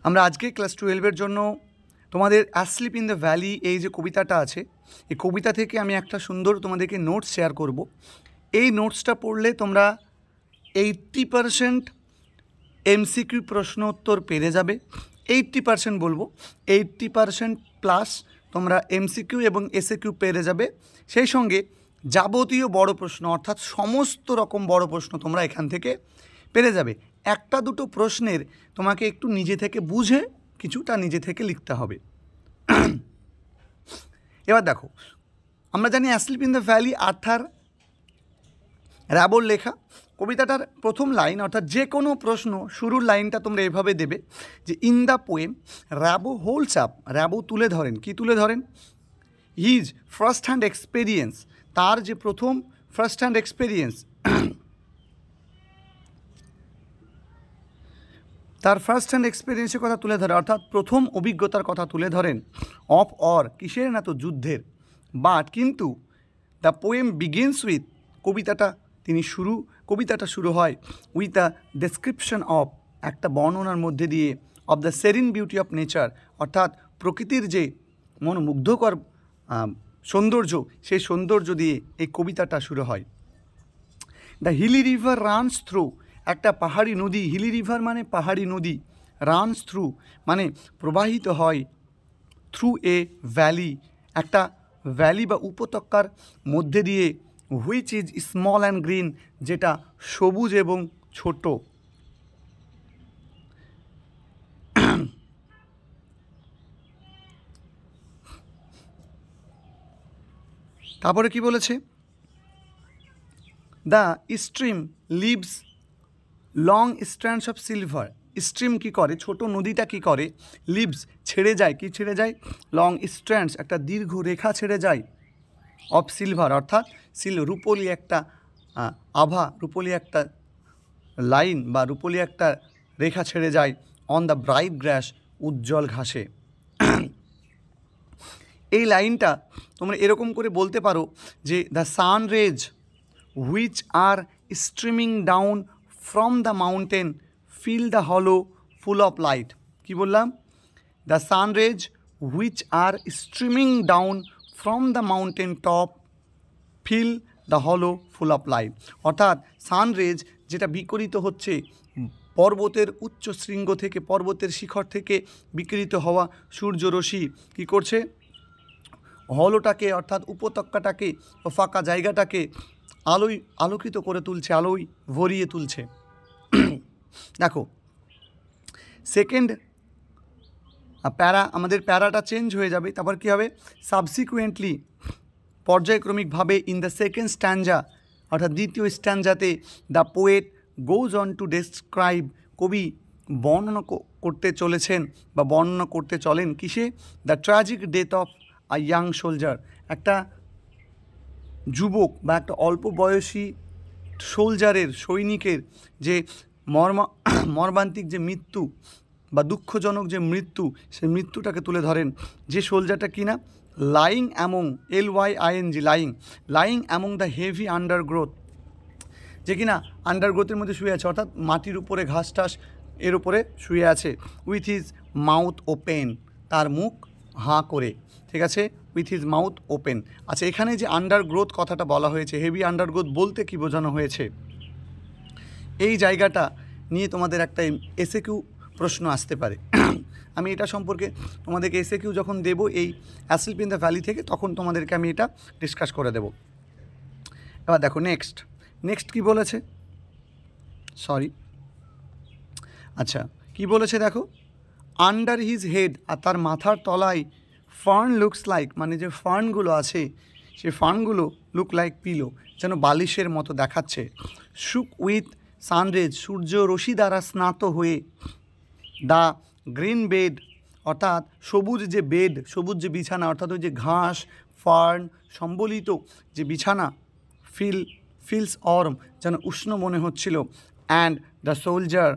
আমরা আজকে ক্লাস 12-এর জন্য তোমাদের অ্যাসলিপ ইন দ্য ভ্যালি এই যে কবিতাটা আছে, এই কবিতা থেকে আমি একটা সুন্দর তোমাদেরকে নোটস শেয়ার করব। এই নোটসটা পড়লে তোমরা 80% এমসিকিউ প্রশ্ন উত্তর পেরে যাবে। 80% বলবো, 80% প্লাস তোমরা এমসিকিউ এবং এসএকিউ পেরে যাবে। সেই সঙ্গে যাবতীয় বড় প্রশ্ন অর্থাৎ সমস্ত রকম বড় প্রশ্ন তোমরা এখান থেকে পেরে যাবে। একটা দুটো প্রশ্নের তোমাকে একটু নিজে থেকে বুঝে কিছুটা নিজে থেকে লিখতে হবে। এবার দেখো, আমরা জানি asleep in the valley Arthur র্যাবোর লেখা। কবিতাটার প্রথম লাইন অর্থাৎ যে কোনো প্রশ্ন শুরুর লাইনটা তোমরা এভাবে দেবে যে in the poem Rimbaud holds up, Rimbaud তুলে ধরেন, কি তুলে ধরেন? হিজ ফার্স্ট হ্যান্ড এক্সপেরিয়েন্স, তার যে প্রথম ফার্স্ট হ্যান্ড এক্সপেরিয়েন্স, তার ফার্স্ট হ্যান্ড এক্সপিরিয়েন্সের কথা তুলে ধরে, অর্থাৎ প্রথম অভিজ্ঞতার কথা তুলে ধরেন। অফ অর, কিসের না তো যুদ্ধের। বাট কিন্তু দ্য পোয়েম বিগিনস উইথ, কবিতাটা শুরু হয় উইথ দ্য ডেসক্রিপশন অফ, একটা বর্ণনার মধ্যে দিয়ে, of the serene beauty of nature, অর্থাৎ প্রকৃতির যে মনোমুগ্ধকর সৌন্দর্য, সেই সৌন্দর্য দিয়ে এই কবিতাটা শুরু হয়। The hilly river runs through, একটা পাহাড়ি নদী, হিলি রিভার মানে পাহাড়ি নদী, রানস থ্রু মানে প্রবাহিত হয়, থ্রু এ ভ্যালি, একটা ভ্যালি বা উপত্যকার মধ্যে দিয়ে, which is small and green, যেটা সবুজ এবং ছোট। তারপরে কি বলেছে? The stream leaves long strands of silver, stream কী করে, ছোট নদীটা কী করে, লিভস ছেড়ে যায়, কি ছেড়ে যায়? লং স্ট্র্যান্ডস, একটা দীর্ঘ রেখা ছেড়ে যায়, অফ সিলভার অর্থাৎ রূপলি একটা আভা, রূপলি একটা লাইন বা রূপলি একটা রেখা ছেড়ে যায়, অন দ্য ব্রাইট গ্রাস, উজ্জ্বল ঘাসে। এই লাইনটা তোমরা এরকম করে বলতে পারো যে the sun rays which are streaming down from the mountain fill the hollow full of light. কী বললাম? The sun rays which are streaming down from the mountain top fill the hollow full of light, অর্থাৎ sun rays যেটা বিকরিত হচ্ছে পর্বতের উচ্চ শৃঙ্গ থেকে, পর্বতের শিখর থেকে বিকৃত হওয়া সূর্যরশ্মি কী করছে? হলোটাকে অর্থাৎ উপত্যকাটাকে ও ফাঁকা জায়গাটাকে আলোকিত করে তুলছে, আলোয় ভরিয়ে তুলছে। দেখো, সেকেন্ড আমাদের প্যারাটা চেঞ্জ হয়ে যাবে। তারপর কী হবে? সাবসিকুয়েন্টলি, পর্যায়ক্রমিকভাবে, ইন দ্য সেকেন্ড স্ট্যাঞ্জা, অর্থাৎ দ্বিতীয় স্ট্যাঞ্জাতে, the poet goes on to describe, কবি বর্ণনা করতে চলেছেন বা বর্ণনা করতে চলেন কিসে? The tragic death of a young soldier, একটা যুবক বা একটা অল্প বয়সী সৈনিকের যে মর্মান্তিক যে মৃত্যু বা দুঃখজনক যে মৃত্যু, সেই মৃত্যুটাকে তুলে ধরেন। যে সোলজারটা কিনা lying among, LYING, lying among the heavy undergrowth, যে কিনা আন্ডারগ্রোথের মধ্যে শুয়ে আছে, অর্থাৎ মাটির উপরে ঘাস টাস এর উপরে শুয়ে আছে। উইথ হিজ মাউথ ওপেন, তার মুখ হাঁ করে, ঠিক আছে, উইথ হিজ মাউথ ওপেন। আচ্ছা, এখানে যে আন্ডারগ্রোথ কথাটা বলা হয়েছে, হেভি আন্ডারগ্রোথ বলতে কি বোঝানো হয়েছে? এই জায়গাটা নিয়ে তোমাদের একটা এসএকিউ প্রশ্ন আসতে পারে। আমি এটা সম্পর্কে তোমাদেরকে এসএকিউ যখন দেবো এই অ্যাসলিপ ইন দ্য ভ্যালি থেকে, তখন তোমাদেরকে আমি এটা ডিসকাস করে দেব। এবার দেখো নেক্সট কি বলেছে, আচ্ছা কি বলেছে দেখো, আন্ডার হিজ হেড, আর তার মাথার তলায়, ফার্ন লুকস লাইক, মানে যে ফার্নগুলো আছে সেই ফার্নগুলো লুক লাইক পিলো, যেন বালিশের মতো দেখাচ্ছে। শুক উইথ সানরেজ, সূর্য রশ্মি দ্বারা স্নাত হয়ে, দ্য গ্রিন বেড, অর্থাৎ সবুজ যে বেড, সবুজ যে বিছানা, অর্থাৎ ওই যে ঘাস ফার্ন সম্বলিত যে বিছানা, ফিলস অর্ম, যেন উষ্ণ মনে হচ্ছিল। অ্যান্ড দ্য সোলজার,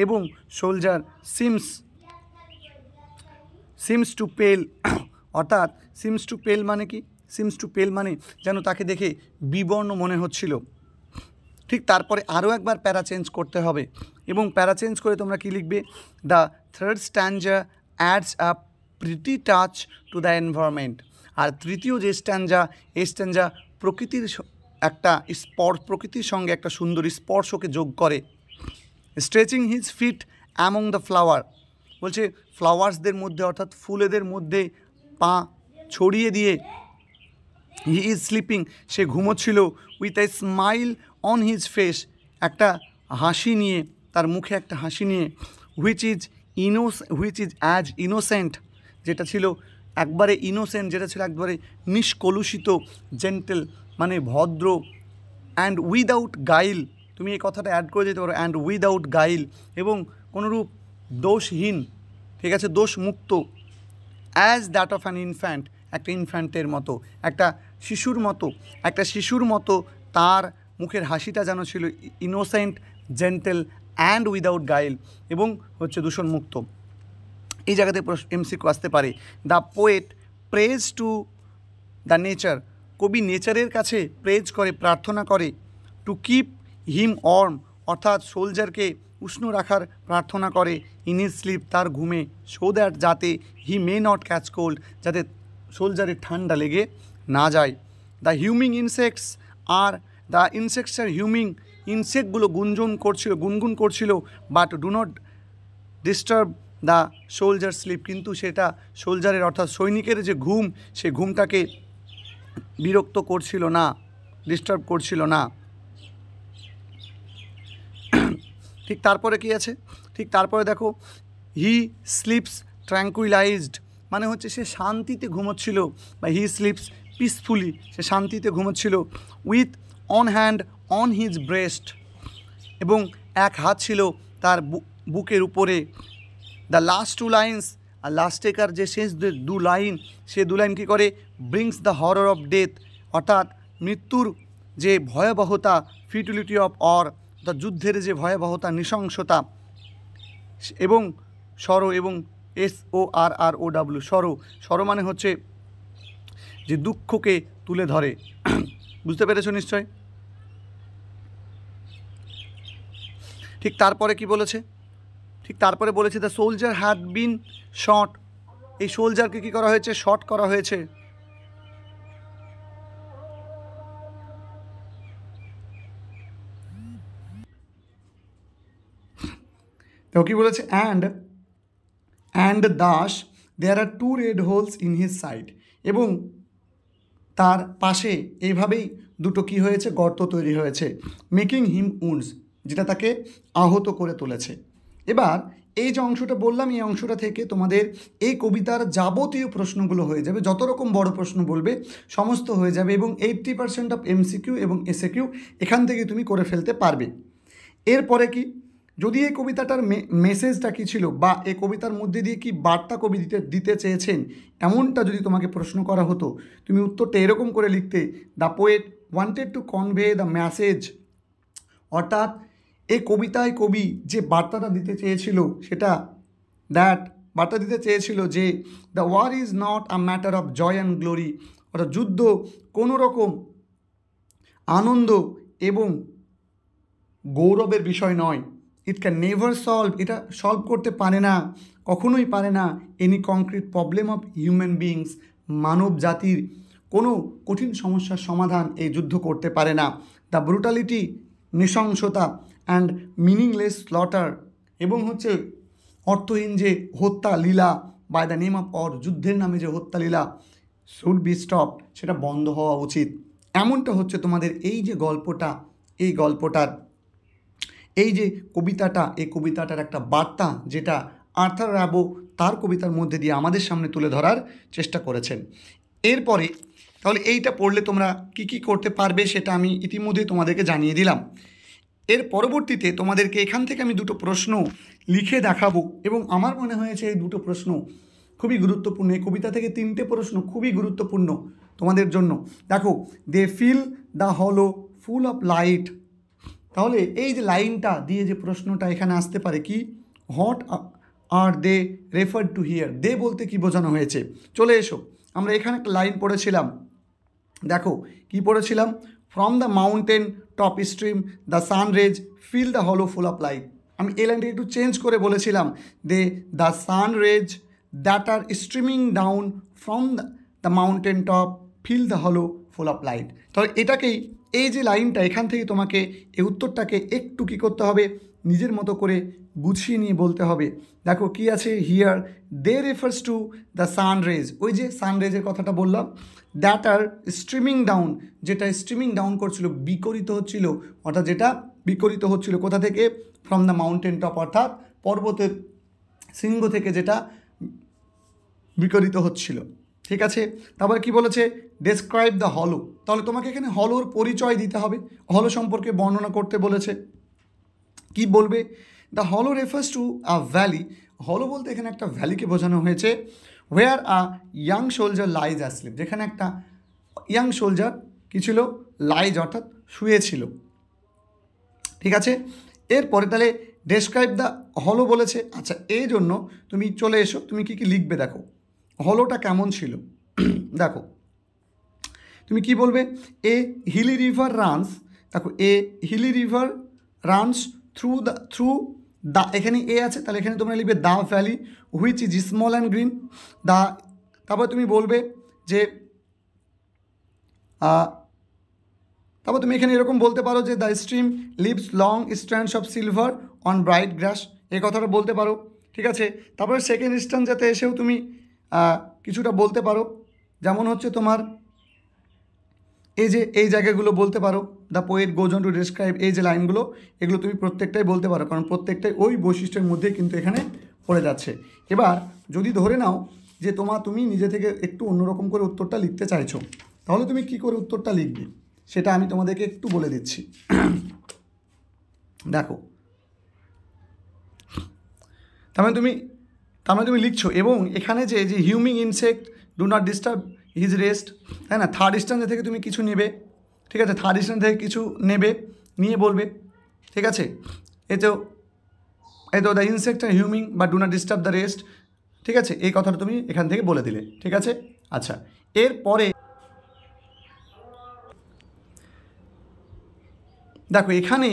এবং সোলজার সিমস টু পেল, অর্থাৎ সিমস টু পেল মানে কি? সিমস টু পেল মানে যেন তাকে দেখে বিবর্ণ মনে হচ্ছিল। ঠিক তারপরে আরও একবার প্যারা চেঞ্জ করতে হবে এবং প্যারা চেঞ্জ করে তোমরা কী লিখবে, the third stanza adds a pretty touch to the environment. আর তৃতীয় যে স্ট্যান্জা, এই স্ট্যান্জা প্রকৃতির একটা প্রকৃতির সঙ্গে একটা সুন্দর স্পর্শকে যোগ করে। Stretching his feet among the flower, বলছে ফ্লাওয়ার্সদের মধ্যে অর্থাৎ ফুলেদের মধ্যে পা ছড়িয়ে দিয়ে হি ইজ স্লিপিং, সে ঘুমোচ্ছিল, with a smile on his face, একটা হাসি নিয়ে, তার মুখে একটা হাসি নিয়ে, হুইচ ইজ অ্যাজ ইনোসেন্ট, যেটা ছিল একবারে ইনোসেন্ট, যেটা ছিল একবারে নিষ্কলুষিত, জেন্টেল মানে ভদ্র, অ্যান্ড উইদাউট গাইল, তুমি এই কথাটা অ্যাড করে দিতে পারো, অ্যান্ড উইদাউট গাইল, এবং কোনোরূপ দোষহীন, ঠিক আছে, দোষমুক্ত, as that of an infant, একটা ইনফ্যান্টের মতো, একটা শিশুর মতো তার মুখের হাসিটা যেন ছিল ইনোসেন্ট, জেন্টেল অ্যান্ড উইদাউট গাইল, এবং হচ্ছে দূষণমুক্ত। এই জায়গাতে এমসিকিউ আসতে পারে। The poet praise to the nature, কবি নেচারের কাছে প্রেজ করে, প্রার্থনা করে, টু কিপ হিম ওয়ার্ম, অর্থাৎ সোলজারকে উষ্ণ রাখার প্রার্থনা করে, ইন হিজ স্লিপ, তার ঘুমে, সো দ্যাট, যাতে হি মে নট ক্যাচ কোল্ড, যাতে সোলজারের ঠান্ডা লেগে না যায়। দ্য হিউমিং ইনসেক্টস আর হিউমিং, ইনসেক্টগুলো গুনগুন করছিল, but do not disturb the soldier sleep, কিন্তু সেটা সোলজারের অর্থাৎ সৈনিকের যে ঘুম, সে ঘুমটাকে বিরক্ত করছিল না, ডিস্টার্ব করছিল না। ঠিক তারপরে কি আছে, ঠিক তারপরে দেখো, হি স্লিপস ট্র্যাঙ্কুইলাইজড, মানে হচ্ছে সে শান্তিতে ঘুমোচ্ছিল, বা হি স্লিপস পিসফুলি, সে শান্তিতে ঘুমোচ্ছিল, with on hand on his breast, এবং এক হাত ছিল তার বুকের উপরে। দ্য লাস্ট টু লাইন্স, আর লাস্টেকার যে শেষ দু লাইন, সে দু লাইন কী করে, brings the horror of death, অর্থাৎ মৃত্যুর যে ভয়াবহতা, ফিউটিলিটি অফ অর, অর্থাৎ যুদ্ধের যে ভয়াবহতা, নৃশংসতা, এবং এবং SORROW, সরো মানে হচ্ছে যে দুঃখকে তুলে ধরে। বুঝতে পেরেছো নিশ্চয়? ঠিক তারপরে কি বলেছে, ঠিক তারপরে বলেছে, the soldier had been shot, এই সোলজারকে কী করা হয়েছে, শট করা হয়েছে। তো কি বলেছে, and thus there are 2 red holes in his side, এবং তার পাশে এইভাবেই দুটো কি হয়েছে, গর্ত তৈরি হয়েছে, মেকিং হিম উন্ডস, যেটা তাকে আহত করে তুলেছে। এবার এই যে অংশটা বললাম, এই অংশটা থেকে তোমাদের এই কবিতার যাবতীয় প্রশ্নগুলো হয়ে যাবে, যত রকম বড় প্রশ্ন বলবে সমস্ত হয়ে যাবে, এবং 80% অফ MCQ এবং SAQ এখান থেকে তুমি করে ফেলতে পারবে। এরপরে কি, যদি এই কবিতাটার মেসেজটা কী ছিল, বা এই কবিতার মধ্যে দিয়ে কি বার্তা কবি দিতে চেয়েছেন, এমনটা যদি তোমাকে প্রশ্ন করা হতো, তুমি উত্তরটা এরকম করে লিখতে, the poet wanted to convey the message, অর্থাৎ এই কবিতায় কবি যে বার্তাটা দিতে চেয়েছিল, সেটা বার্তা দিতে চেয়েছিল যে the war is not a matter of joy and glory, অর্থাৎ যুদ্ধ কোনো রকম আনন্দ এবং গৌরবের বিষয় নয়। ইট ক্যান নেভার সলভ, এটা সলভ করতে পারে না, কখনোই পারে না, any concrete problem of human beings, মানব জাতির কোনো কঠিন সমস্যার সমাধান এই যুদ্ধ করতে পারে না। দ্য ব্রুটালিটি, নৃশংসতা, অ্যান্ড মিনিংলেস স্লটার, এবং হচ্ছে অর্থহীন যে হত্যা লীলা, by the name of war, যুদ্ধের নামে যে হত্যা লীলা, শুড বি স্টপড, সেটা বন্ধ হওয়া উচিত। এমনটা হচ্ছে তোমাদের এই যে গল্পটা, এই গল্পটার এই যে কবিতাটা, এই কবিতাটার একটা বার্তা, যেটা আর্থার র্যাবো তার কবিতার মধ্যে দিয়ে আমাদের সামনে তুলে ধরার চেষ্টা করেছেন। এরপরে তাহলে এইটা পড়লে তোমরা কি কি করতে পারবে সেটা আমি ইতিমধ্যে তোমাদেরকে জানিয়ে দিলাম। এর পরবর্তীতে তোমাদেরকে এখান থেকে আমি দুটো প্রশ্ন লিখে দেখাবো, এবং আমার মনে হয়েছে এই দুটো প্রশ্ন খুবই গুরুত্বপূর্ণ। এই কবিতা থেকে 3টে প্রশ্ন খুবই গুরুত্বপূর্ণ তোমাদের জন্য। দেখো, they feel the hollow full of light, তাহলে এই যে লাইনটা দিয়ে যে প্রশ্নটা এখানে আসতে পারে, কি what are they refer to here, they বলতে কি বোঝানো হয়েছে। চলে এসো, আমরা এখানে একটা লাইন পড়েছিলাম, দেখো কি পড়েছিলাম, from the mountain top stream the sun rays fill the hollow full of light. আমি এই লাইনটা একটু চেঞ্জ করে বলেছিলাম the sun rays that are streaming down from the mountain top fill the hollow full of light. তাহলে এটাকেই, এই যে লাইনটা, এখান থেকে তোমাকে এই উত্তরটাকে একটু কী করতে হবে, নিজের মতো করে গুছিয়ে নিয়ে বলতে হবে। দেখো কি আছে, here they refers to the sun rays, ওই যে সান রেজের কথাটা বললাম, দ্যাট আর স্ট্রিমিং ডাউন, যেটা স্ট্রিমিং ডাউন করছিল, বিকরিত হচ্ছিল, অর্থাৎ যেটা বিকরিত হচ্ছিল কোথা থেকে, ফ্রম দ্য মাউন্টেন টপ, অর্থাৎ পর্বতের শৃঙ্গ থেকে যেটা বিকরিত হচ্ছিল। ঠিক আছে, তারপর কি বলেছে, ডেসক্রাইব দ্য হলো। তাহলে তোমাকে এখানে হলোর পরিচয় দিতে হবে, হলো সম্পর্কে বর্ণনা করতে বলেছে। কি বলবে, দ্য হলো রেফার্স টু আ ভ্যালি, হলো বলতে এখানে একটা ভ্যালিকে বোঝানো হয়েছে, where a young soldier lies asleep, যেখানে একটা ইয়াং সোলজার কী ছিল, লাইজ অর্থাৎ শুয়েছিল। ঠিক আছে, এরপরে তাহলে ডেসক্রাইব দ্য হলো বলেছে। আচ্ছা, এই জন্য তুমি চলে এসো, তুমি কী কী লিখবে দেখো, হলোটা কেমন ছিল। দেখো তুমি কি বলবে, এ হিলি রিভার রানস, দেখো a hilly river runs through the, এখানে এ আছে, তাহলে এখানে তোমরা লিখবে the valley which is small and green, the, তারপর তুমি বলবে যে তারপর তুমি এখানে এরকম বলতে পারো যে the stream leaves long strands of silver on bright grass, এই কথাটা বলতে পারো। ঠিক আছে, তারপরে সেকেন্ড স্ট্যান্ডাতে এসেও তুমি কিছুটা বলতে পারো, যেমন হচ্ছে তোমার এই যে এই জায়গাগুলো বলতে পারো, the poet goes on to describe, এই যে লাইনগুলো, এগুলো তুমি প্রত্যেকটাই বলতে পারো, কারণ প্রত্যেকটাই ওই বৈশিষ্ট্যের মধ্যেই কিন্তু এখানে পড়ে যাচ্ছে। এবার যদি ধরে নাও যে তুমি নিজে থেকে একটু অন্যরকম করে উত্তরটা লিখতে চাইছো, তাহলে তুমি কি করে উত্তরটা লিখবে সেটা আমি তোমাদেরকে একটু বলে দিচ্ছি। দেখো তার মানে তুমি লিখছো, এবং এখানে যে humming insect do not disturb his rest, তাই না, থার্ড স্ট্যান্ডার থেকে তুমি কিছু নেবে। ঠিক আছে, থার্ড স্ট্যান্ডার থেকে কিছু নেবে, নিয়ে বলবে। ঠিক আছে, এই তো দ্য ইনসেক্ট আর হিউমিং বা do not disturb the rest. ঠিক আছে, এই কথাটা তুমি এখান থেকে বলে দিলে। ঠিক আছে, আচ্ছা, এরপরে দেখো এখানে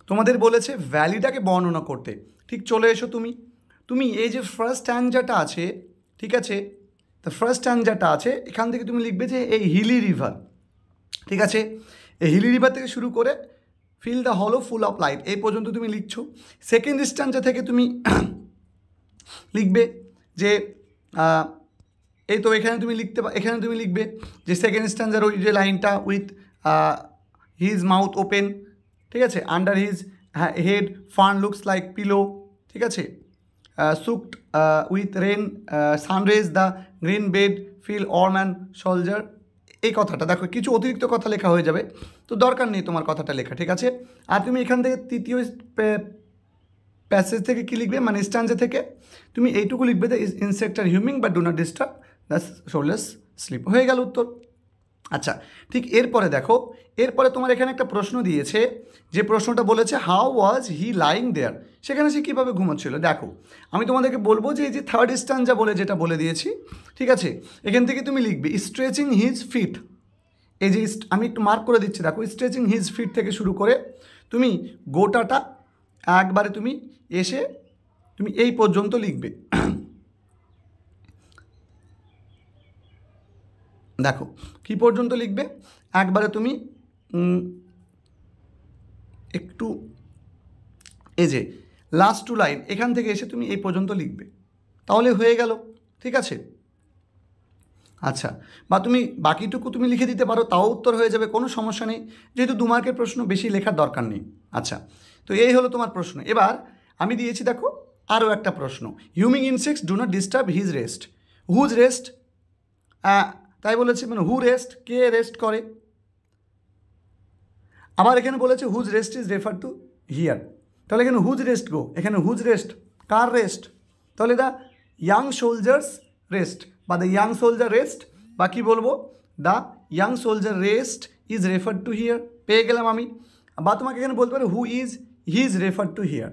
তোমাদের বলেছে ভ্যালিটাকে বর্ণনা করতে। ঠিক, চলে এসো তুমি এই যে ফার্স্ট স্ট্যান্ডাটা আছে, ঠিক আছে, তো ফার্স্ট স্ট্যান্ডাটা আছে, এখান থেকে তুমি লিখবে যে এই হিলি রিভার। ঠিক আছে, এই হিলি রিভার থেকে শুরু করে feel the hollow full of light, এই পর্যন্ত তুমি লিখছো। সেকেন্ড স্ট্যান্ডা থেকে তুমি লিখবে যে এই তো এখানে তুমি লিখবে যে সেকেন্ড স্ট্যান্ডার ওই যে লাইনটা, উইথ হিজ মাউথ ওপেন। ঠিক আছে, under his head fern looks like pillow. ঠিক আছে, soaked with rain sunrays the green bed feel warm and soldier, এই কথাটা দেখো কিছু অতিরিক্ত কথা লেখা হয়ে যাবে, তো দরকার নেই তোমার কথাটা লেখা। ঠিক আছে, আর তুমি এখান থেকে তৃতীয় প্যাসেজ থেকে কী লিখবে, মানে স্ট্যান্ডা থেকে তুমি এইটুকু লিখবে, দ্য ইনসেক্ট আর হিউমিং বা do not disturb the soulless sleep, হয়ে গেল উত্তর। আচ্ছা, ঠিক এরপরে দেখো, এরপরে তোমার এখানে একটা প্রশ্ন দিয়েছে, যে প্রশ্নটা বলেছে হাউ ওয়াজ হি লাইং দেয়ার, সেখানে সে কীভাবে ঘুমাচ্ছিল। দেখো আমি তোমাদেরকে বলবো যে এই যে থার্ড স্ট্যান্ডা বলে যেটা বলে দিয়েছি, ঠিক আছে, এখান থেকে তুমি লিখবে স্ট্রেচিং হিজ ফিট, এই যে আমি একটু মার্ক করে দিচ্ছি, দেখো স্ট্রেচিং হিজ ফিট থেকে শুরু করে তুমি গোটাটা একবারে তুমি এসে তুমি এই পর্যন্ত লিখবে। দেখো কি পর্যন্ত লিখবে, একবারে তুমি একটু এই যে লাস্ট টু লাইন এখান থেকে এসে তুমি এই পর্যন্ত লিখবে, তাহলে হয়ে গেল। ঠিক আছে, আচ্ছা, বা তুমি বাকিটুকু তুমি লিখে দিতে পারো, তাও উত্তর হয়ে যাবে, কোনো সমস্যা নেই, যেহেতু 2 মার্কের প্রশ্ন, বেশি লেখার দরকার নেই। আচ্ছা, তো এই হলো তোমার প্রশ্ন। এবার আমি দিয়েছি দেখো আরও একটা প্রশ্ন, humming insects do not disturb his rest, whose rest, তাই বলেছে, মানে হু রেস্ট, কে রেস্ট করে। আবার এখানে বলেছে whose rest is refer to here, তাহলে এখানে হুজ রেস্ট গো, এখানে হুজ রেস্ট, কার রেস্ট, তাহলে দ্য ইয়াং সোলজার্স রেস্ট বা দ্য ইয়াং সোলজার রেস্ট, বা কী বলবো, the young soldier rest is refer to here, পেয়ে গেলাম আমি। বা তোমাকে এখানে বলতে পারে who is his refer to here.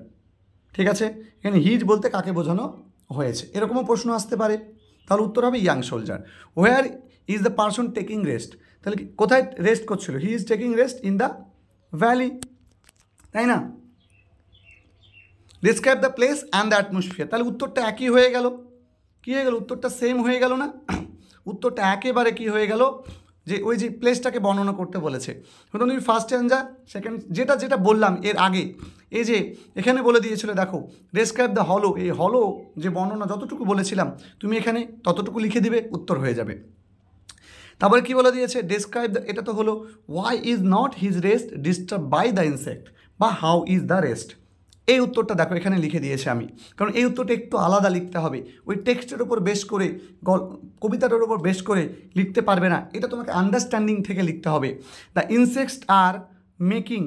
ঠিক আছে, এখানে হিজ বলতে কাকে বোঝানো হয়েছে, এরকমও প্রশ্ন আসতে পারে, তাহলে উত্তর হবে young soldier. Where is the person taking rest, তাহলে কোথায় রেস্ট করছিল? He is taking rest in the valley, তাই না? Describe the place and the atmosphere, তাহলে উত্তরটা একই হয়ে গেল। কী হয়ে গেল? উত্তরটা সেম হয়ে গেল না? উত্তরটা একেবারে কী হয়ে গেল, যে ওই যে প্লেসটাকে বর্ণনা করতে বলেছে। প্রথম তুমি ফার্স্ট অ্যান্সার, সেকেন্ড যেটা বললাম এর আগে, এই যে এখানে বলে দিয়েছিল দেখো ডেসক্রাইব দ্য হলো, এই হলো যে বর্ণনা যতটুকু বলেছিলাম তুমি এখানে ততটুকু লিখে দিবে, উত্তর হয়ে যাবে। তারপরে কী বলে দিয়েছে? ডেসক্রাইব দ্য, এটা তো হলো why is not his rest disturb by the insect, বা হাউ ইজ দ্য রেস্ট। এই উত্তরটা দেখো এখানে লিখে দিয়েছে আমি, কারণ এই উত্তরটা একটু আলাদা লিখতে হবে, ওই টেক্সটের উপর বেস করে কবিতাটার উপর বেস করে লিখতে পারবে না, এটা তোমাকে আন্ডারস্ট্যান্ডিং থেকে লিখতে হবে। দ্য ইনসেক্টস আর মেকিং,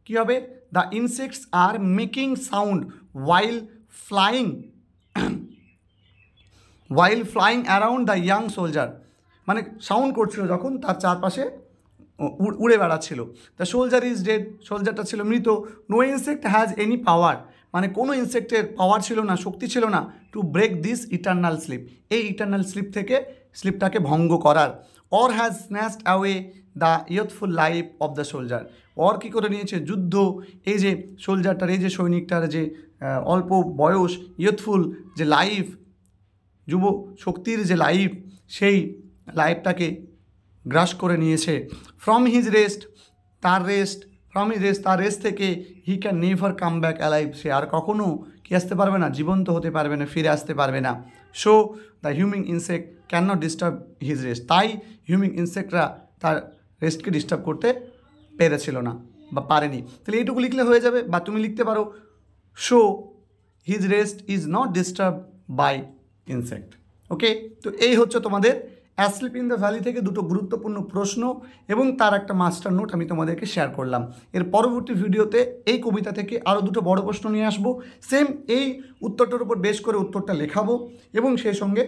কী হবে? The insects are making sound while flying around the young soldier, মানে সাউন্ড করছিল যখন তার চারপাশে উড়ে বেড়াচ্ছিল। দ্য সোলজার ইজ ডেড, সোলজারটা ছিল মৃত। No insect has any power, মানে কোনো ইনসেক্টের পাওয়ার ছিল না, শক্তি ছিল না, to break this eternal sleep, এই ইটার্নাল স্লিপটাকে ভঙ্গ করার। Or has snatched away the youthful life of the soldier, or কী করে নিয়েছে? যুদ্ধ, এই যে সোলজারটার, এই যে সৈনিকটার যে অল্প বয়স, ইয়থফুল যে লাইফ, যুব শক্তির যে লাইফ, সেই লাইফটাকে গ্রাস করে নিয়েছে। ফ্রম হিজ রেস্ট, তার রেস্ট থেকে he can never come back alive, সে আর কখনো কি আসতে পারবে না? জীবন্ত হতে পারবে না, ফিরে আসতে পারবে না। So the human insect can not disturb his rest, তাই হিউম্যান ইনসেক্টরা তার রেস্টকে ডিস্টার্ব করতে পেরেছিল না বা পারেনি। তাহলে এইটুকু লিখলে হয়ে যাবে, বা তুমি লিখতে পারো so his rest is not disturb by insect. Okay, তো এই হচ্ছে তোমাদের অ্যাসলিপ ইন দ্য ভ্যালি থেকে দুটো গুরুত্বপূর্ণ প্রশ্ন এবং তার একটা মাস্টার নোট আমি তোমাদেরকে শেয়ার করলাম। এর পরবর্তী ভিডিওতে এই কবিতা থেকে আরও দুটো বড় প্রশ্ন নিয়ে আসবো, সেম এই উত্তরটার উপর বেশ করে উত্তরটা লেখাবো এবং সেই সঙ্গে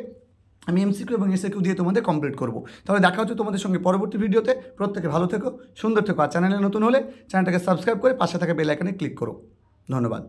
আমি এমসিকিউ এবং এসএকিউ দিয়ে তোমাদের কমপ্লিট করবো। তাহলে দেখা হচ্ছে তোমাদের সঙ্গে পরবর্তী ভিডিওতে। প্রত্যেকে ভালো থেকো, সুন্দর থেকো, আর চ্যানেলে নতুন হলে চ্যানেলটাকে সাবস্ক্রাইব করে পাশে থাকা বেল আইকনে ক্লিক করো। ধন্যবাদ।